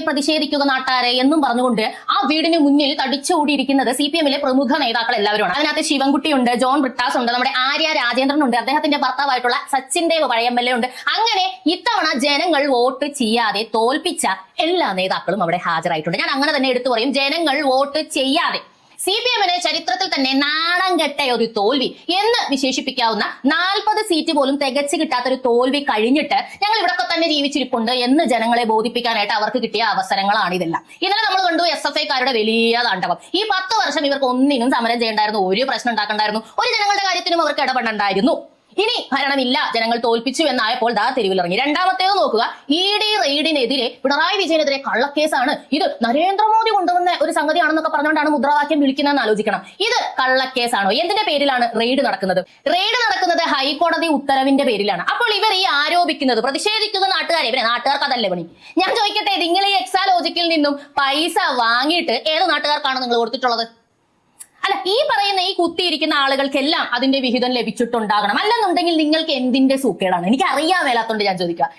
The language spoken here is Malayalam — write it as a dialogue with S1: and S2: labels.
S1: പ്രതിഷേധിക്കുക നാട്ടാരെ എന്നും പറഞ്ഞുകൊണ്ട് ആ വീടിന് മുന്നിൽ തടിച്ചുകൂടിയിരിക്കുന്നത് CPM-ലെ പ്രമുഖ നേതാക്കൾ എല്ലാവരുമാണ്. അതിനകത്ത് ശിവൻകുട്ടിയുണ്ട്, ജോൺ ബ്രിട്ടാസ് ഉണ്ട്, നമ്മുടെ ആര്യ രാജേന്ദ്രൻ ഉണ്ട്, അദ്ദേഹത്തിന്റെ ഭർത്താവായിട്ടുള്ള സച്ചിൻ ദേവ് പഴയ MLA ഉണ്ട്. അങ്ങനെ ഇത്തവണ ജനങ്ങൾ വോട്ട് ചെയ്യാതെ തോൽപ്പിച്ച എല്ലാ നേതാക്കളും അവിടെ ഹാജരായിട്ടുണ്ട്. ഞാൻ അങ്ങനെ തന്നെ എടുത്തു പറയും, ജനങ്ങൾ വോട്ട് ചെയ്യാതെ CPM-ന് ചരിത്രത്തിൽ തന്നെ നാണം കെട്ട ഒരു തോൽവി എന്ന് വിശേഷിപ്പിക്കാവുന്ന 40 സീറ്റ് പോലും തികച്ചു കിട്ടാത്തൊരു തോൽവി കഴിഞ്ഞിട്ട് ഞങ്ങൾ ഇവിടൊക്കെ തന്നെ ജീവിച്ചിരിപ്പുണ്ട് എന്ന് ജനങ്ങളെ ബോധിപ്പിക്കാനായിട്ട് അവർക്ക് കിട്ടിയ അവസരങ്ങളാണ് ഇതെല്ലാം. ഇന്നലെ നമ്മൾ കണ്ടു SFI-ക്കാരുടെ വലിയ താണ്ഡവം. ഈ 10 വർഷം ഇവർക്ക് ഒന്നിനും സമരം ചെയ്യണ്ടായിരുന്നു, ഒരു പ്രശ്നം ഉണ്ടാക്കണ്ടായിരുന്നു, ഒരു ജനങ്ങളുടെ കാര്യത്തിനും അവർക്ക് ഇടപെടണ്ടായിരുന്നു. ഇനി ഭരണമില്ല, ജനങ്ങൾ തോൽപ്പിച്ചു എന്നായപ്പോൾ ദാ തെരുവിലിറങ്ങി. രണ്ടാമത്തേത് നോക്കുക, ED റെയ്ഡിനെതിരെ പിണറായി വിജയനെതിരെ കള്ളക്കേസാണ്, ഇത് നരേന്ദ്രമോദി കൊണ്ടുവന്ന ഒരു സംഗതിയാണെന്നൊക്കെ പറഞ്ഞുകൊണ്ടാണ് മുദ്രാവാക്യം വിളിക്കുന്നതെന്ന് ആലോചിക്കണം. ഇത് കള്ളക്കേസാണോ? എന്തിന്റെ പേരിലാണ് റെയ്ഡ് നടക്കുന്നത്? റെയ്ഡ് നടക്കുന്നത് ഹൈക്കോടതി ഉത്തരവിന്റെ പേരിലാണ്. അപ്പോൾ ഇവർ ഈ ആരോപിക്കുന്നത് പ്രതിഷേധിക്കുന്ന നാട്ടുകാരെ, ഇവരെ നാട്ടുകാർക്ക് അതല്ലേ പണി? ഞാൻ ചോദിക്കട്ടെ, നിങ്ങൾ ഈ എക്സാലോജിക്കിൽ നിന്നും പൈസ വാങ്ങിയിട്ട് ഏത് നാട്ടുകാർക്കാണ് നിങ്ങൾ കൊടുത്തിട്ടുള്ളത്? അല്ല, ഈ പറയുന്ന ഈ കുത്തിയിരിക്കുന്ന ആളുകൾക്കെല്ലാം അതിന്റെ വിഹിതം ലഭിച്ചിട്ടുണ്ടാകണം. അല്ലെന്നുണ്ടെങ്കിൽ നിങ്ങൾക്ക് എന്തിന്റെ സൂക്കേടാണ്? എനിക്ക് അറിയാൻ മേലാത്തോണ്ട് ഞാൻ ചോദിക്കുക.